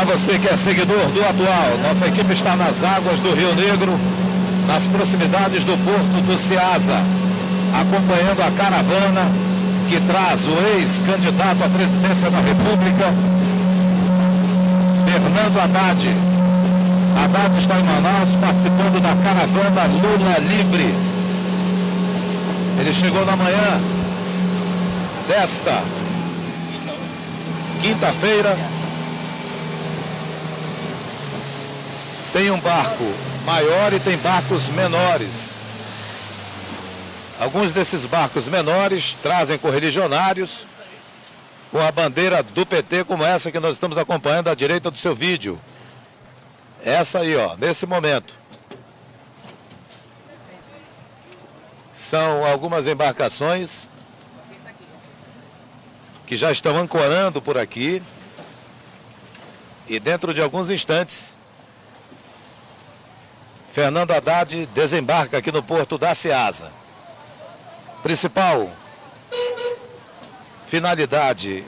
Para você que é seguidor do Atual, nossa equipe está nas águas do Rio Negro, nas proximidades do porto do Ceasa, acompanhando a caravana que traz o ex-candidato à presidência da República, Fernando Haddad. Haddad está em Manaus participando da caravana Lula Livre. Ele chegou na manhã desta quinta-feira. Tem um barco maior e tem barcos menores. Alguns desses barcos menores trazem correligionários com a bandeira do PT, como essa que nós estamos acompanhando à direita do seu vídeo. Essa aí, ó, nesse momento. São algumas embarcações que já estão ancorando por aqui. E dentro de alguns instantes, Fernando Haddad desembarca aqui no porto da Ceasa. Principal finalidade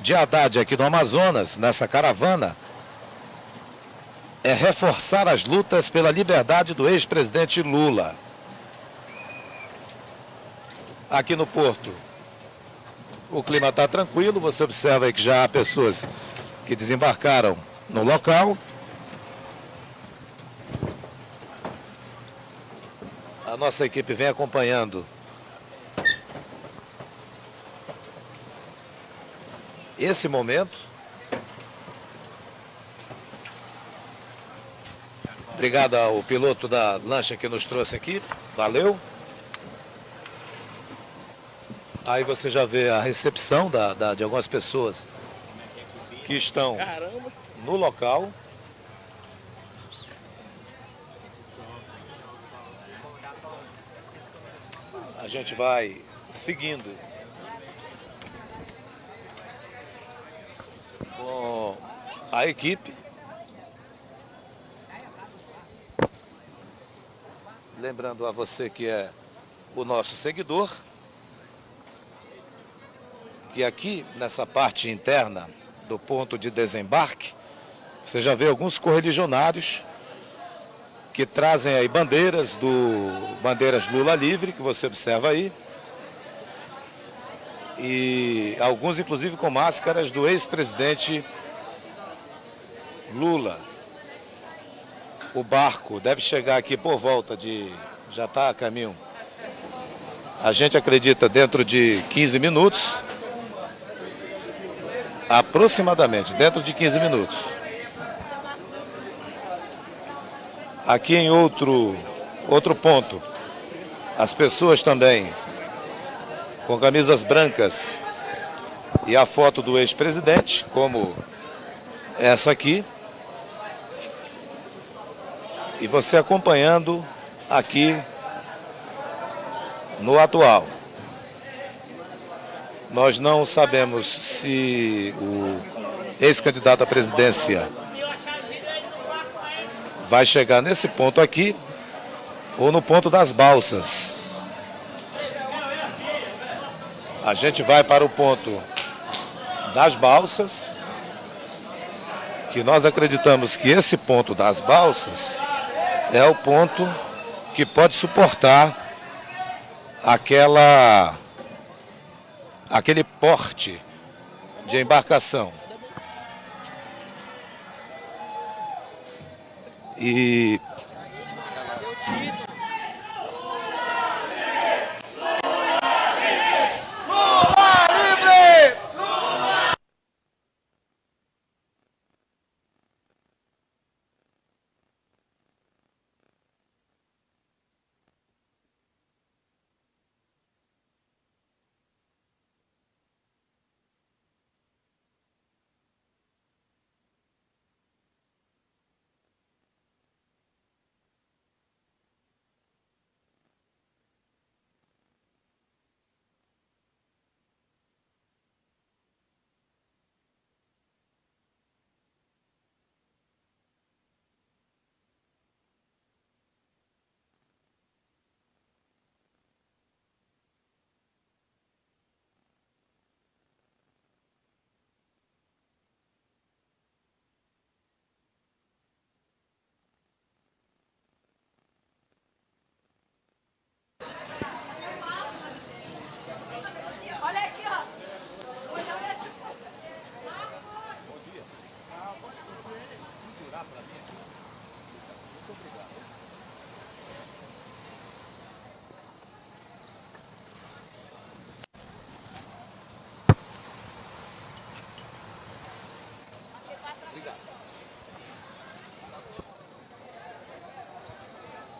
de Haddad aqui no Amazonas, nessa caravana, é reforçar as lutas pela liberdade do ex-presidente Lula. Aqui no porto, o clima está tranquilo. Você observa aí que já há pessoas que desembarcaram no local. A nossa equipe vem acompanhando esse momento. Obrigado ao piloto da lancha que nos trouxe aqui. Valeu. Aí você já vê a recepção de algumas pessoas que estão no local. A gente vai seguindo com a equipe. Lembrando a você que é o nosso seguidor, que aqui nessa parte interna do ponto de desembarque, você já vê alguns correligionários que trazem aí bandeiras Lula Livre, que você observa aí. E alguns inclusive com máscaras do ex-presidente Lula. O barco deve chegar aqui por volta de... já está a caminho. A gente acredita dentro de 15 minutos. Aproximadamente, dentro de 15 minutos. Aqui em outro ponto, as pessoas também com camisas brancas e a foto do ex-presidente, como essa aqui. E você acompanhando aqui no Atual. Nós não sabemos se o ex-candidato à presidência vai chegar nesse ponto aqui ou no ponto das balsas. A gente vai para o ponto das balsas, que nós acreditamos que esse ponto das balsas é o ponto que pode suportar aquele porte de embarcação. E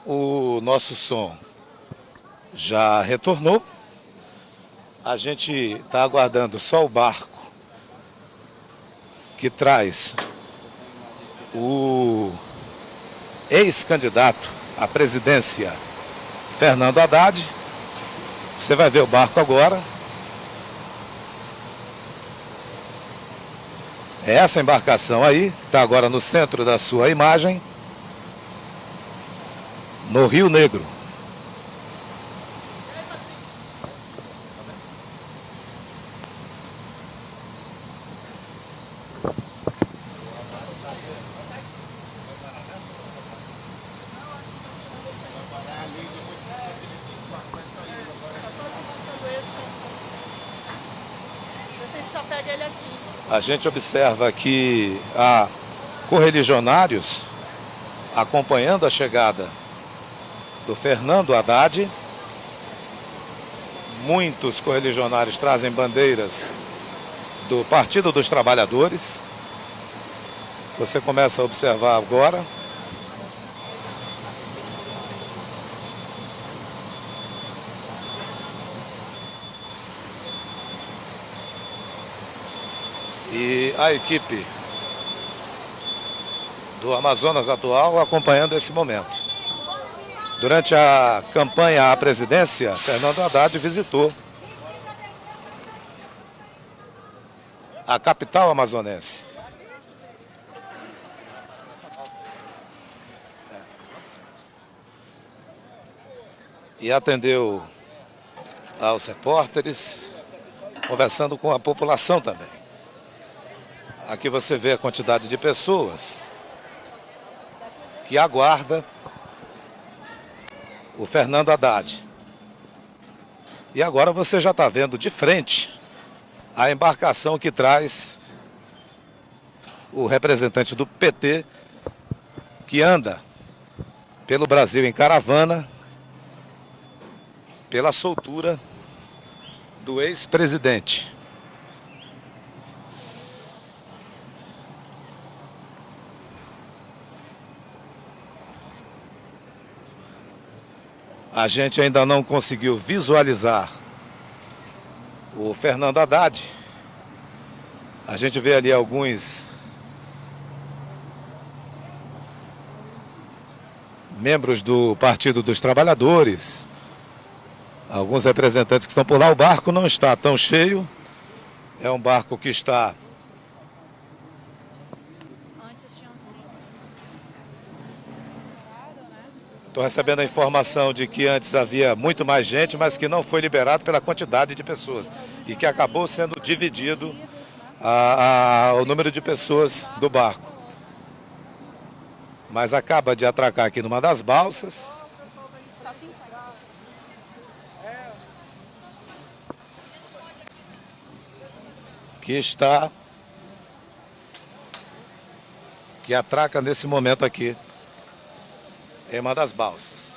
O nosso som já retornou. A gente está aguardando só o barco que traz o ex-candidato à presidência, Fernando Haddad. Você vai ver o barco agora. É essa embarcação aí, que está agora no centro da sua imagem, no Rio Negro. A gente observa que há correligionários acompanhando a chegada do Fernando Haddad. Muitos correligionários trazem bandeiras do Partido dos Trabalhadores. Você começa a observar agora. E a equipe do Amazonas Atual acompanhando esse momento. Durante a campanha à presidência, Fernando Haddad visitou a capital amazonense. E atendeu aos repórteres, conversando com a população também. Aqui você vê a quantidade de pessoas que aguarda o Fernando Haddad. E agora você já está vendo de frente a embarcação que traz o representante do PT, que anda pelo Brasil em caravana, pela soltura do ex-presidente. A gente ainda não conseguiu visualizar o Fernando Haddad. A gente vê ali alguns membros do Partido dos Trabalhadores, alguns representantes que estão por lá. O barco não está tão cheio, é um barco que está... Estou recebendo a informação de que antes havia muito mais gente, mas que não foi liberado pela quantidade de pessoas e que acabou sendo dividido o número de pessoas do barco. Mas acaba de atracar aqui numa das balsas. Que atraca nesse momento aqui em uma das balsas.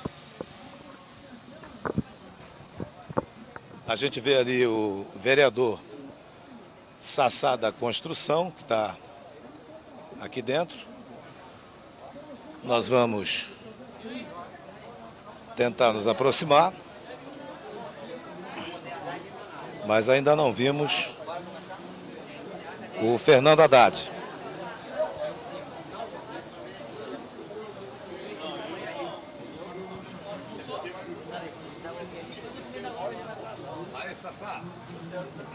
A gente vê ali o vereador Sassá da Construção, que está aqui dentro. Nós vamos tentar nos aproximar, mas ainda não vimos o Fernando Haddad. Aí, Sassá,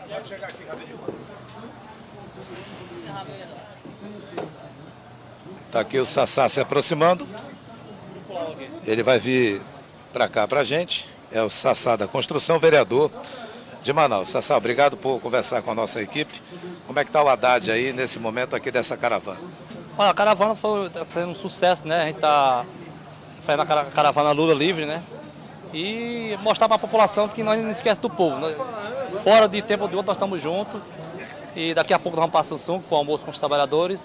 pode chegar aqui rapidinho. Está aqui o Sassá se aproximando. Ele vai vir para cá para a gente. É o Sassá da Construção, vereador de Manaus. Sassá, obrigado por conversar com a nossa equipe. Como é que está o Haddad aí nesse momento aqui dessa caravana? Olha, a caravana foi um sucesso, né? A gente está fazendo a caravana Lula livre, né? E mostrar para a população que nós não esquecemos do povo. Fora de tempo de outro, nós estamos juntos. E daqui a pouco nós vamos passar o Samsung com o almoço com os trabalhadores.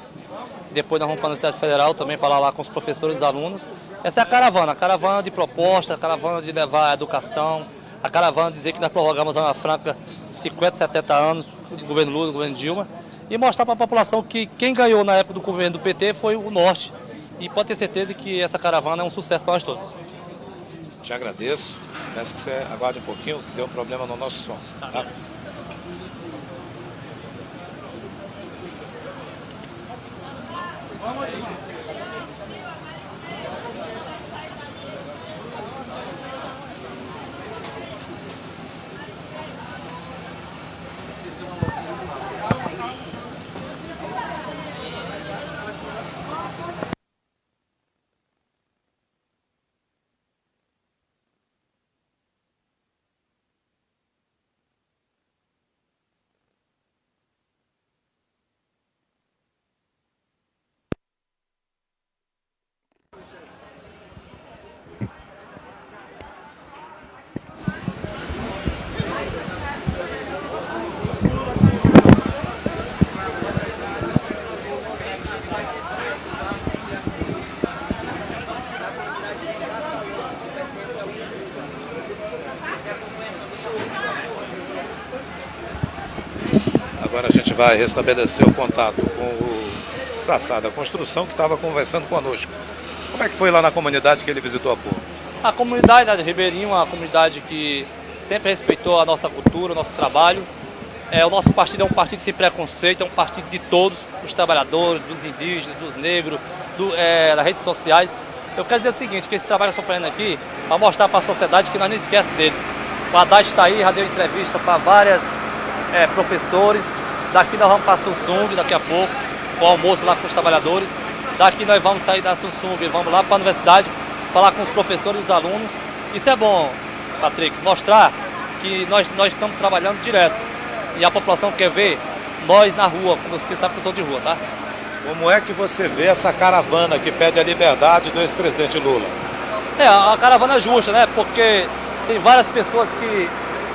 Depois nós vamos para a Universidade Federal também falar lá com os professores e os alunos. Essa é a caravana de proposta, a caravana de levar a educação, a caravana de dizer que nós prorrogamos a Zona Franca 50, 70 anos do governo Lula, do governo Dilma, e mostrar para a população que quem ganhou na época do governo do PT foi o Norte. E pode ter certeza que essa caravana é um sucesso para nós todos. Te agradeço. Peço que você aguarde um pouquinho, que deu um problema no nosso som. Tá? Agora a gente vai restabelecer o contato com o Sassá da Construção, que estava conversando conosco. Como é que foi lá na comunidade que ele visitou há pouco? A comunidade de Ribeirinho é uma comunidade que sempre respeitou a nossa cultura, o nosso trabalho. O nosso partido é um partido sem preconceito, é um partido de todos, dos trabalhadores, dos indígenas, dos negros, das redes sociais. Eu quero dizer o seguinte, que esse trabalho que eu estou fazendo aqui, para mostrar para a sociedade que nós não esquecemos deles. O Haddad está aí, já deu entrevista para vários professores. Daqui nós vamos para a Samsung daqui a pouco, com o almoço lá com os trabalhadores. Daqui nós vamos sair da Samsung, vamos lá para a universidade, falar com os professores e os alunos. Isso é bom, Patrick, mostrar que nós estamos trabalhando direto. E a população quer ver nós na rua, como você sabe que eu sou de rua, tá? Como é que você vê essa caravana que pede a liberdade do ex-presidente Lula? A caravana é justa, né? Porque tem várias pessoas que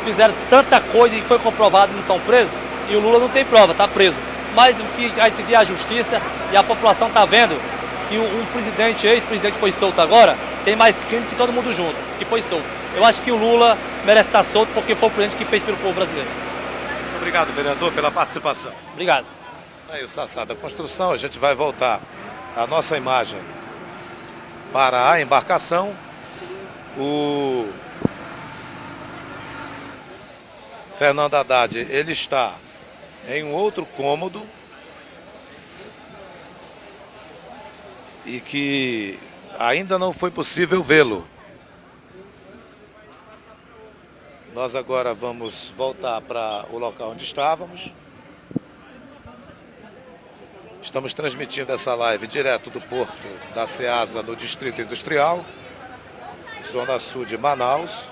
fizeram tanta coisa e foi comprovado e não estão presos. E o Lula não tem prova, está preso. Mas o que vai pedir a justiça e a população está vendo que um presidente, ex-presidente foi solto agora, tem mais crime que todo mundo junto, que foi solto. Eu acho que o Lula merece estar solto porque foi o presidente que fez pelo povo brasileiro. Muito obrigado, vereador, pela participação. Obrigado. Aí o Sassá da Construção, a gente vai voltar a nossa imagem para a embarcação. O Fernando Haddad, ele está em um outro cômodo e que ainda não foi possível vê-lo. Nós agora vamos voltar para o local onde estávamos. Estamos transmitindo essa live direto do porto da Ceasa, no Distrito Industrial, zona sul de Manaus.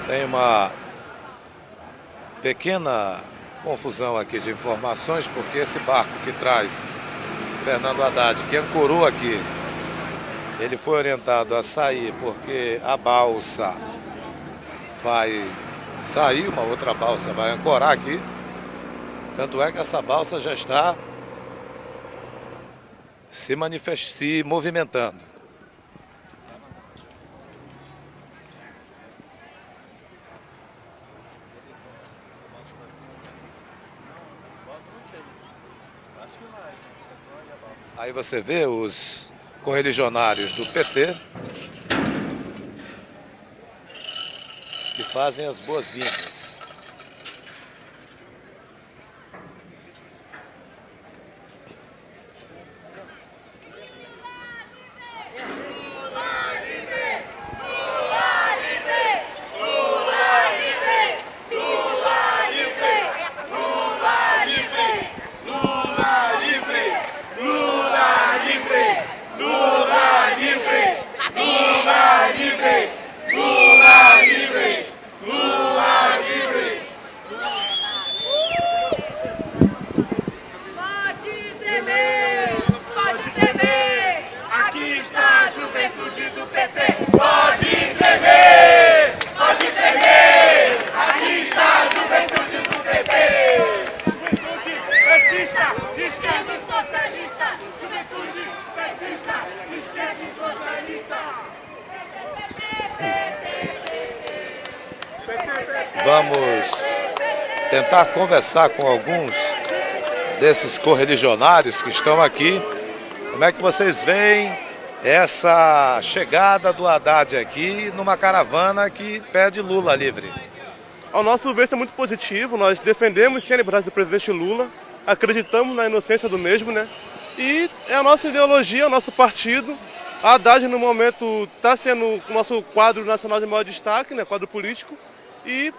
Tem uma pequena confusão aqui de informações, porque esse barco que traz Fernando Haddad, que ancorou aqui, ele foi orientado a sair porque a balsa vai sair, uma outra balsa vai ancorar aqui. Tanto é que essa balsa já está se movimentando. Aí você vê os correligionários do PT que fazem as boas-vindas. Lula livre! Lula livre! vamos tentar conversar com alguns desses correligionários que estão aqui. Como é que vocês veem essa chegada do Haddad aqui numa caravana que pede Lula livre? Ao nosso ver, isso é muito positivo. Nós defendemos sim a liberdade do presidente Lula, acreditamos na inocência do mesmo, né? E é a nossa ideologia, o nosso partido. A Haddad, no momento, está sendo o nosso quadro nacional de maior destaque, né? Quadro político. E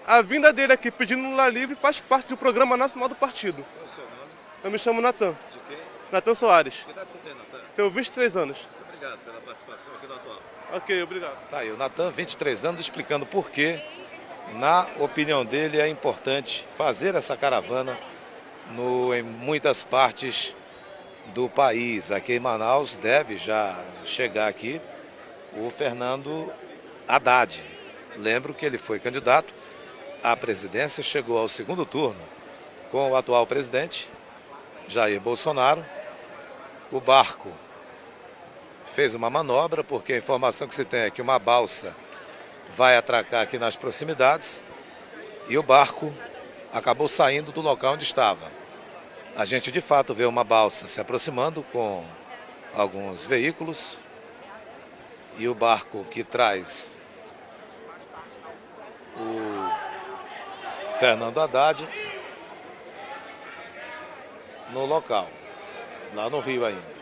a vinda dele aqui pedindo Lula livre faz parte do programa nacional do partido. Qual é o seu nome? Eu me chamo Natan. De quem? Natan Soares. Que idade você tem, Natan? Tenho 23 anos. Obrigado pela participação aqui no Atual. Ok, obrigado. Tá aí, o Natan, 23 anos, explicando por que, na opinião dele, é importante fazer essa caravana em muitas partes do país. Aqui em Manaus deve já chegar aqui o Fernando Haddad. Lembro que ele foi candidato à presidência, chegou ao segundo turno com o atual presidente, Jair Bolsonaro. O barco fez uma manobra, porque a informação que se tem é que uma balsa vai atracar aqui nas proximidades e o barco acabou saindo do local onde estava. A gente de fato vê uma balsa se aproximando com alguns veículos e o barco que traz o Fernando Haddad no local, lá no Rio ainda.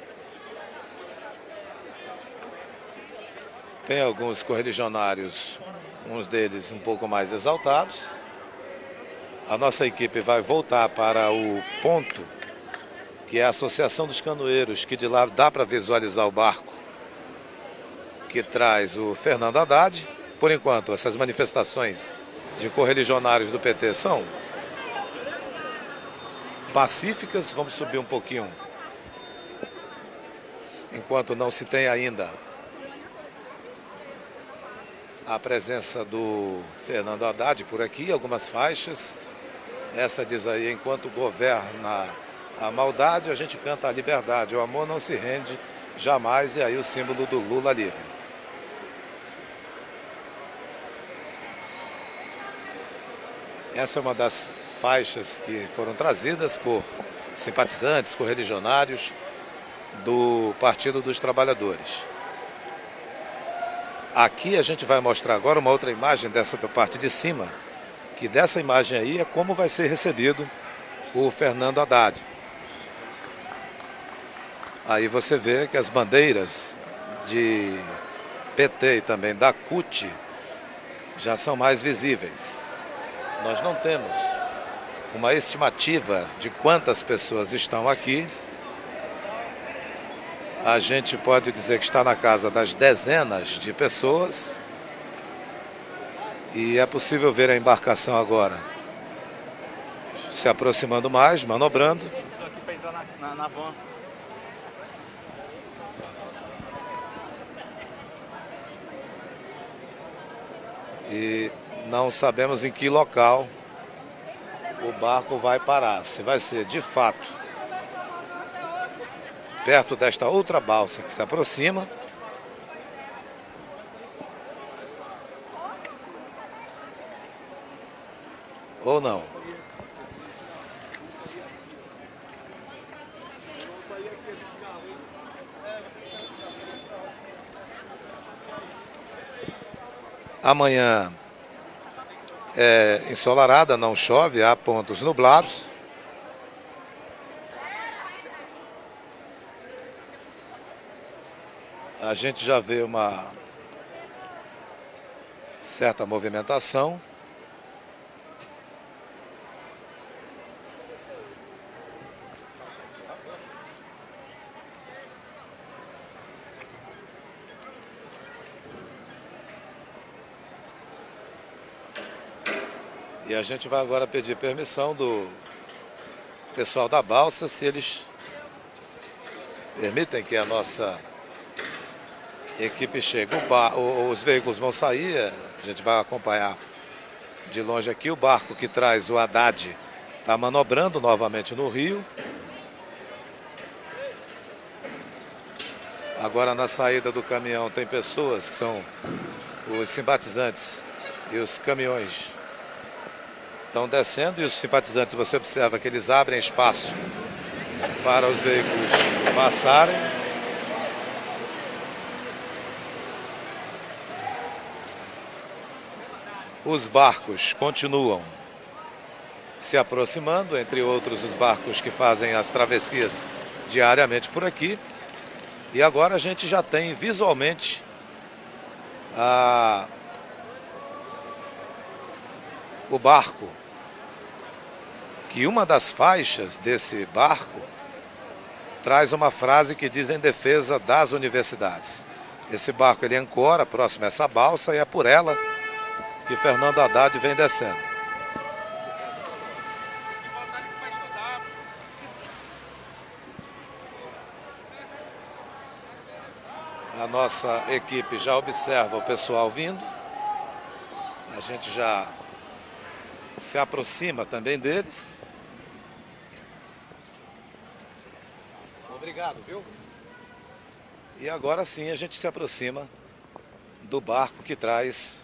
Tem alguns correligionários, uns deles um pouco mais exaltados. A nossa equipe vai voltar para o ponto, que é a Associação dos Canoeiros, que de lá dá para visualizar o barco que traz o Fernando Haddad. Por enquanto, essas manifestações de correligionários do PT são pacíficas. Vamos subir um pouquinho, enquanto não se tem ainda a presença do Fernando Haddad por aqui, algumas faixas. Essa diz aí: enquanto governa a maldade, a gente canta a liberdade. O amor não se rende jamais. E aí o símbolo do Lula livre. Essa é uma das faixas que foram trazidas por simpatizantes, correligionários do Partido dos Trabalhadores. Aqui a gente vai mostrar agora uma outra imagem dessa da parte de cima, que dessa imagem aí é como vai ser recebido o Fernando Haddad. Aí você vê que as bandeiras de PT e também da CUT já são mais visíveis. Nós não temos uma estimativa de quantas pessoas estão aqui. A gente pode dizer que está na casa das dezenas de pessoas. E é possível ver a embarcação agora se aproximando mais, manobrando. Estou aqui para entrar na van. E não sabemos em que local o barco vai parar. Se vai ser, de fato, perto desta outra balsa que se aproxima, ou não. Amanhã é ensolarada, não chove, há pontos nublados. A gente já vê uma certa movimentação. E a gente vai agora pedir permissão do pessoal da balsa, se eles permitem que a nossa equipe chegue. Os veículos vão sair, a gente vai acompanhar de longe aqui. O barco que traz o Haddad está manobrando novamente no rio. Agora na saída do caminhão tem pessoas que são os simpatizantes e os caminhões estão descendo e os simpatizantes, você observa que eles abrem espaço para os veículos passarem. Os barcos continuam se aproximando, entre outros os barcos que fazem as travessias diariamente por aqui. E agora a gente já tem visualmente o barco, que uma das faixas desse barco traz uma frase que diz em defesa das universidades. Esse barco ele ancora próximo a essa balsa e é por ela que Fernando Haddad vem descendo. A nossa equipe já observa o pessoal vindo. A gente já se aproxima também deles. Obrigado, viu? E agora sim a gente se aproxima do barco que traz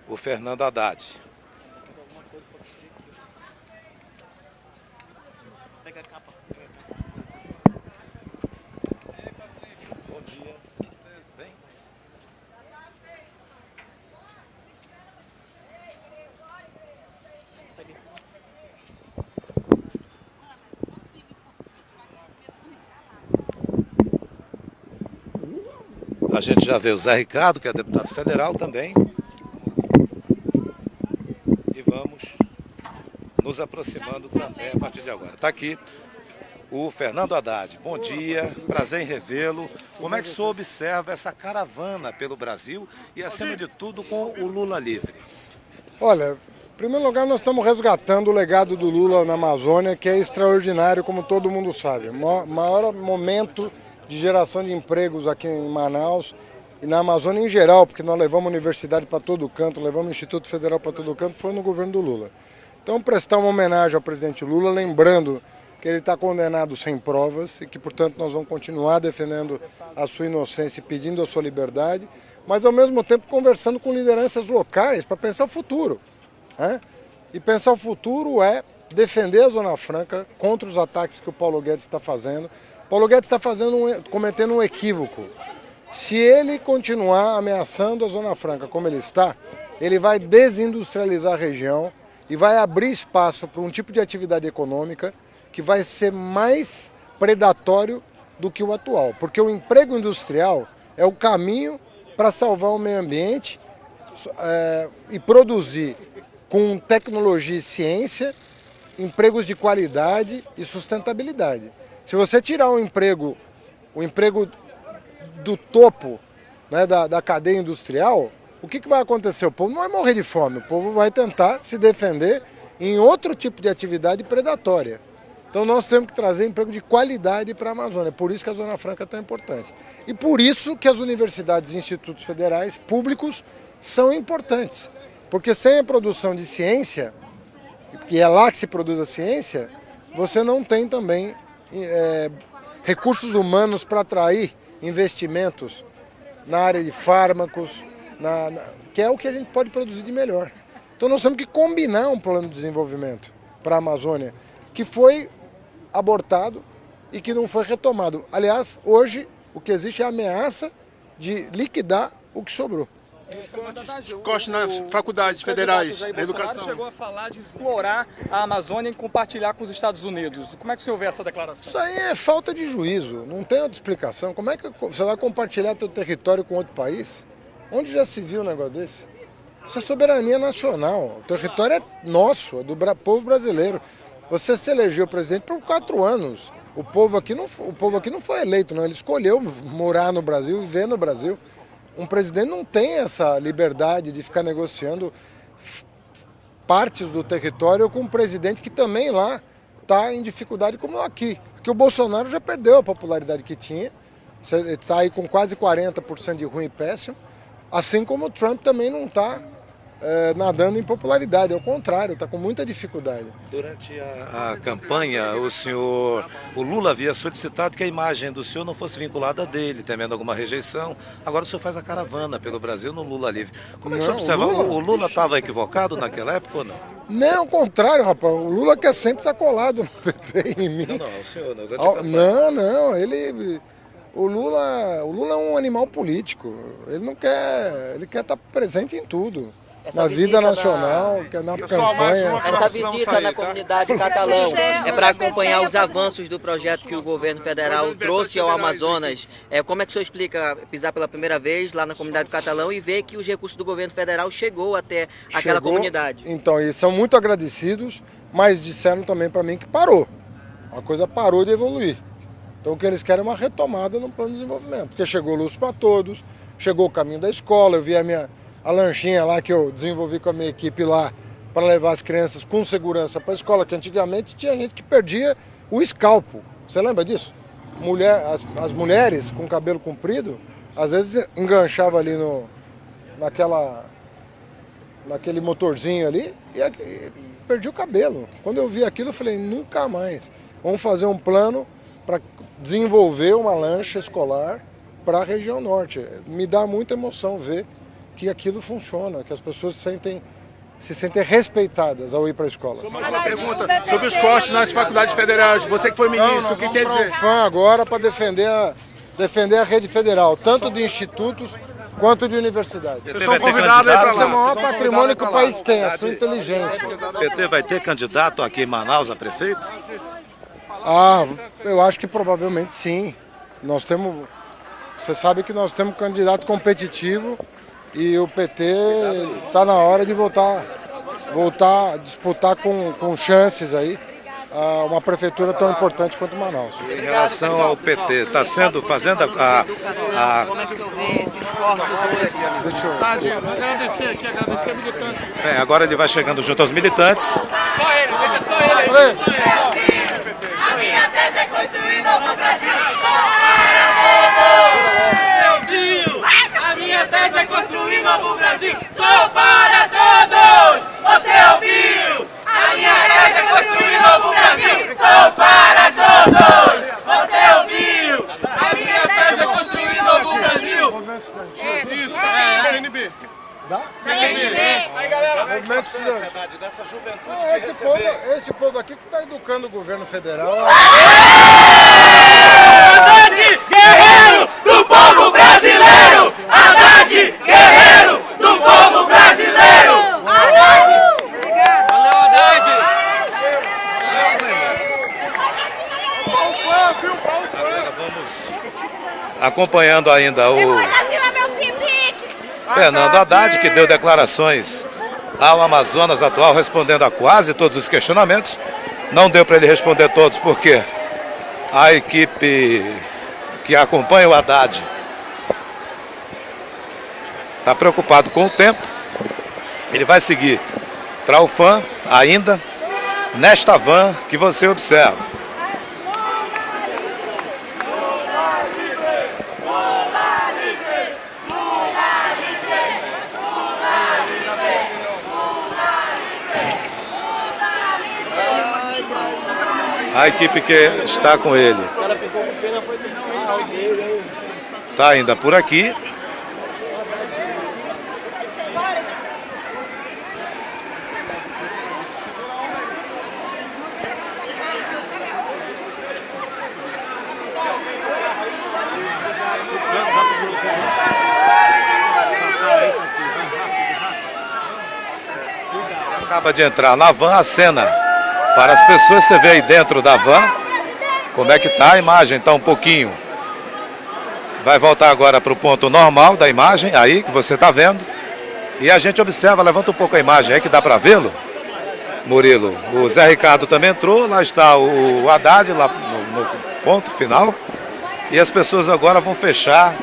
o Fernando Haddad. Pega a capa. Bom dia. Bem? A gente já vê o Zé Ricardo, que é deputado federal também. E vamos nos aproximando também a partir de agora. Está aqui o Fernando Haddad. Bom dia, prazer em revê-lo. Como é que o senhor observa essa caravana pelo Brasil e, acima de tudo, com o Lula livre? Olha, em primeiro lugar, nós estamos resgatando o legado do Lula na Amazônia, que é extraordinário, como todo mundo sabe. O maior momento de geração de empregos aqui em Manaus e na Amazônia em geral, porque nós levamos a universidade para todo canto, levamos o Instituto Federal para todo canto, foi no governo do Lula. Então, prestar uma homenagem ao presidente Lula, lembrando que ele está condenado sem provas e que, portanto, nós vamos continuar defendendo a sua inocência e pedindo a sua liberdade, mas, ao mesmo tempo, conversando com lideranças locais para pensar o futuro, né? E pensar o futuro é defender a Zona Franca contra os ataques que o Paulo Guedes está fazendo. Paulo Guedes está cometendo um equívoco. Se ele continuar ameaçando a Zona Franca como ele está, ele vai desindustrializar a região e vai abrir espaço para um tipo de atividade econômica que vai ser mais predatório do que o atual. Porque o emprego industrial é o caminho para salvar o meio ambiente e produzir com tecnologia e ciência empregos de qualidade e sustentabilidade. Se você tirar o emprego do topo, né, da cadeia industrial, o que vai acontecer? O povo não vai morrer de fome, o povo vai tentar se defender em outro tipo de atividade predatória. Então nós temos que trazer emprego de qualidade para a Amazônia, por isso que a Zona Franca é tão importante. E por isso que as universidades e institutos federais públicos são importantes, porque sem a produção de ciência, que é lá que se produz a ciência, você não tem também recursos humanos para atrair investimentos na área de fármacos, que é o que a gente pode produzir de melhor. Então nós temos que combinar um plano de desenvolvimento para a Amazônia, que foi abortado e que não foi retomado. Aliás, hoje o que existe é a ameaça de liquidar o que sobrou. Corte nas faculdades federais da educação. Chegou a falar de explorar a Amazônia e compartilhar com os Estados Unidos. Como é que o senhor vê essa declaração? Isso aí é falta de juízo, não tem outra explicação. Como é que você vai compartilhar seu território com outro país? Onde já se viu um negócio desse? Isso é soberania nacional, o território é nosso, é do povo brasileiro. Você se elegeu presidente por 4 anos. O povo aqui não foi eleito, não. Ele escolheu morar no Brasil, viver no Brasil. Um presidente não tem essa liberdade de ficar negociando partes do território com um presidente que também lá está em dificuldade como aqui. Porque o Bolsonaro já perdeu a popularidade que tinha, está aí com quase 40% de ruim e péssimo, assim como o Trump também não está nadando em popularidade, é o contrário, está com muita dificuldade. Durante a campanha, o Lula havia solicitado que a imagem do senhor não fosse vinculada a dele, temendo alguma rejeição. Agora o senhor faz a caravana pelo Brasil no Lula Livre. Como é que o senhor observa? O Lula estava equivocado naquela época ou não? Não, ao contrário, rapaz. O Lula quer sempre estar colado no PT em mim. Não, o senhor, durante a campanha. Não, ele... O Lula é um animal político. Ele não quer... Ele quer estar presente em tudo. Na vida nacional, na campanha. Essa visita na comunidade catalão é para acompanhar os avanços do projeto que o governo federal trouxe ao Amazonas. Como é que o senhor explica pisar pela primeira vez lá na comunidade do catalão e ver que os recursos do governo federal chegou até aquela comunidade? Então, eles são muito agradecidos, mas disseram também para mim que parou. A coisa parou de evoluir. Então o que eles querem é uma retomada no plano de desenvolvimento. Porque chegou luz para todos, chegou o caminho da escola, eu vi a lanchinha lá que eu desenvolvi com a minha equipe lá para levar as crianças com segurança para a escola, que antigamente tinha gente que perdia o escalpo. Você lembra disso? As mulheres com cabelo comprido, às vezes enganchava ali naquele motorzinho ali e perdia o cabelo. Quando eu vi aquilo eu falei, nunca mais. Vamos fazer um plano para desenvolver uma lancha escolar para a região norte. Me dá muita emoção ver que aquilo funciona, que as pessoas se sentem respeitadas ao ir para a escola. Uma pergunta sobre os cortes nas faculdades federais. Você que foi ministro, o que quer dizer? FAM agora para defender a rede federal, tanto de institutos quanto de universidades. Vocês estão convidados aí para lá. Esse é o maior patrimônio que o país tem, a sua inteligência. O PT vai ter candidato aqui em Manaus a prefeito? Eu acho que provavelmente sim. Você sabe que nós temos um candidato competitivo e o PT está na hora de voltar a disputar com chances aí uma prefeitura tão importante quanto Manaus. Em relação ao PT, está fazendo a... Como é que o senhor vê esses cortes hoje? Deixa eu... Agradecer a militância. Bem, agora ele vai chegando junto aos militantes. Só ele, deixa só ele. A minha tese é construir novo Brasil. A minha tese é construir novo Brasil. Sou para todos. Você ouviu? A minha tese é construir novo Brasil. Sou para todos. Você ouviu? A minha tese é construir novo Brasil. Movimento estudantil. Isso, CNB. Dá? CNB. Aí, galera, Movimento estudantil. Dessa juventude Esse povo aqui que está educando o governo federal. Haddad, guerreiro do povo brasileiro! Haddad, guerreiro do povo brasileiro! Valeu, Haddad! Agora vamos acompanhando ainda o Fernando Haddad, que deu declarações ao Amazonas atual, respondendo a quase todos os questionamentos. Não deu para ele responder todos, porque a equipe que acompanha o Haddad está preocupado com o tempo. Ele vai seguir para o FAM ainda nesta van que você observa. A equipe que está com ele está ainda por aqui. Acaba de entrar na van, a cena para as pessoas. Você vê aí dentro da van como é que está a imagem, está um pouquinho. Vai voltar agora para o ponto normal da imagem, aí que você está vendo. E a gente observa, levanta um pouco a imagem aí que dá para vê-lo, Murilo. O Zé Ricardo também entrou, lá está o Haddad, lá no ponto final. E as pessoas agora vão fechar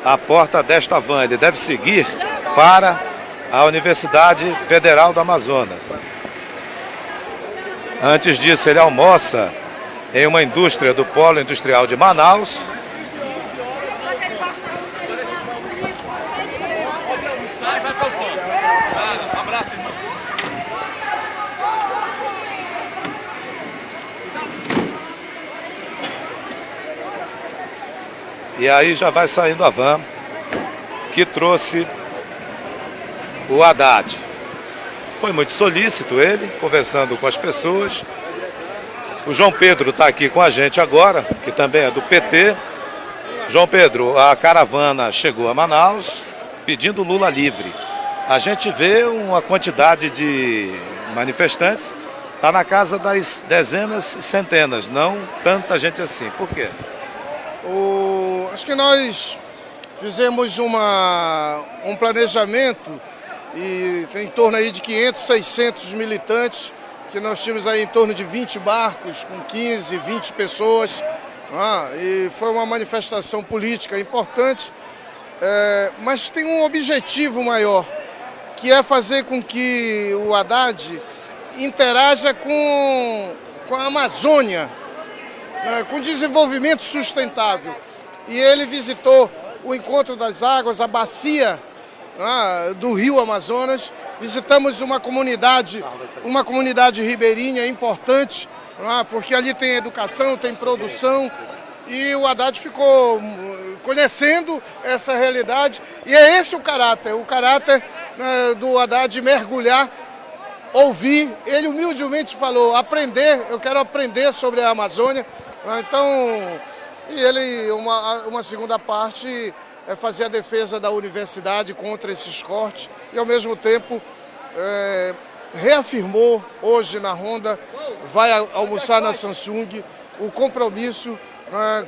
a porta desta van. Ele deve seguir para a Universidade Federal do Amazonas. Antes disso, ele almoça em uma indústria do Polo Industrial de Manaus. E aí já vai saindo a van que trouxe o Haddad. Foi muito solícito ele, conversando com as pessoas. O João Pedro está aqui com a gente agora, que também é do PT. João Pedro, a caravana chegou a Manaus pedindo Lula livre. A gente vê uma quantidade de manifestantes, está na casa das dezenas e centenas, não tanta gente assim. Por quê? Acho que nós fizemos um planejamento e tem em torno aí de 500, 600 militantes, que nós tínhamos aí em torno de 20 barcos com 15, 20 pessoas. E foi uma manifestação política importante, mas tem um objetivo maior, que é fazer com que o Haddad interaja com a Amazônia, com desenvolvimento sustentável. E ele visitou o Encontro das Águas, a bacia do Rio Amazonas. Visitamos uma comunidade ribeirinha importante, porque ali tem educação, tem produção, e o Haddad ficou conhecendo essa realidade, e é esse o caráter do Haddad mergulhar, ouvir. Ele humildemente falou, eu quero aprender sobre a Amazônia. Então, e ele, uma segunda parte é fazer a defesa da universidade contra esses cortes, e ao mesmo tempo reafirmou hoje na Ronda, vai almoçar na Samsung, o compromisso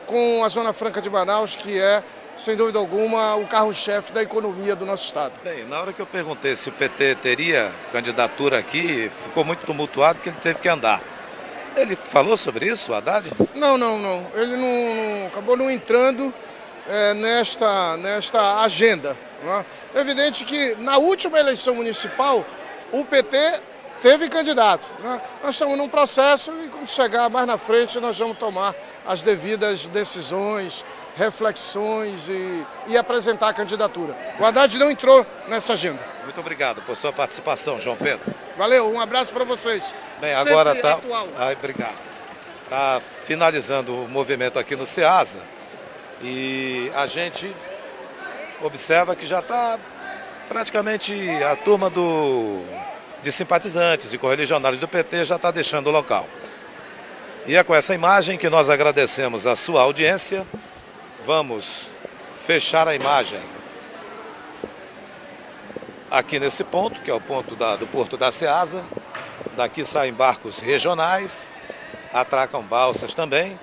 com a Zona Franca de Manaus, que é, sem dúvida alguma, o carro-chefe da economia do nosso estado. Bem, na hora que eu perguntei se o PT teria candidatura aqui, ficou muito tumultuado que ele teve que andar. Ele falou sobre isso, o Haddad? Não. Ele acabou não entrando nesta agenda. É evidente que na última eleição municipal, o PT teve candidato. Nós estamos num processo e quando chegar mais na frente nós vamos tomar as devidas decisões, reflexões e apresentar a candidatura. O Haddad não entrou nessa agenda. Muito obrigado por sua participação, João Pedro. Valeu, um abraço para vocês. Bem, agora está... Obrigado. Está finalizando o movimento aqui no Ceasa e a gente observa que já está praticamente a turma de simpatizantes e correligionários do PT já está deixando o local. E é com essa imagem que nós agradecemos a sua audiência. Vamos fechar a imagem aqui nesse ponto, que é o ponto do Porto da Ceasa. Daqui saem barcos regionais, atracam balsas também.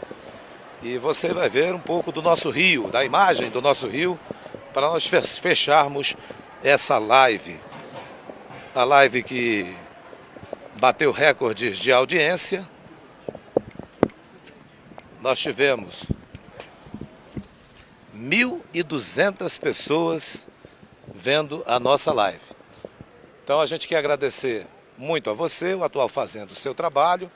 E você vai ver um pouco do nosso rio, da imagem do nosso rio, para nós fecharmos essa live. A live que bateu recordes de audiência. Nós tivemos 1.200 pessoas vendo a nossa live. Então a gente quer agradecer muito a você, o Atual fazendo o seu trabalho,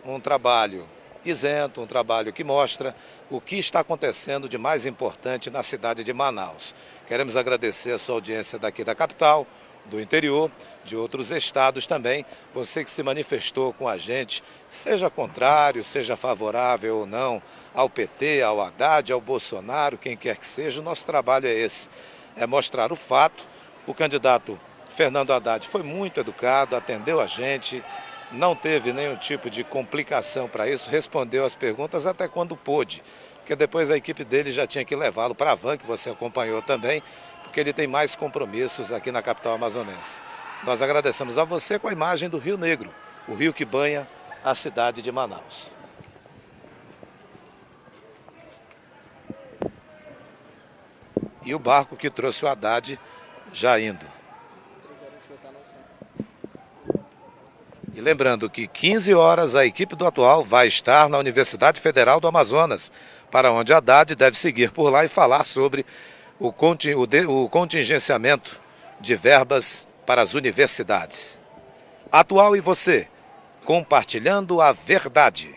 um trabalho isento, um trabalho que mostra o que está acontecendo de mais importante na cidade de Manaus. Queremos agradecer a sua audiência daqui da capital, do interior, de outros estados também, você que se manifestou com a gente, seja contrário, seja favorável ou não ao PT, ao Haddad, ao Bolsonaro, quem quer que seja, o nosso trabalho é esse, é mostrar o fato. O candidato Fernando Haddad foi muito educado, atendeu a gente, não teve nenhum tipo de complicação para isso, respondeu as perguntas até quando pôde, porque depois a equipe dele já tinha que levá-lo para a van, que você acompanhou também, porque ele tem mais compromissos aqui na capital amazonense. Nós agradecemos a você com a imagem do Rio Negro, o rio que banha a cidade de Manaus. E o barco que trouxe o Haddad já indo. E lembrando que 15 horas a equipe do Atual vai estar na Universidade Federal do Amazonas, para onde Haddad deve seguir por lá e falar sobre o contingenciamento de verbas para as universidades. Atual e você, compartilhando a verdade.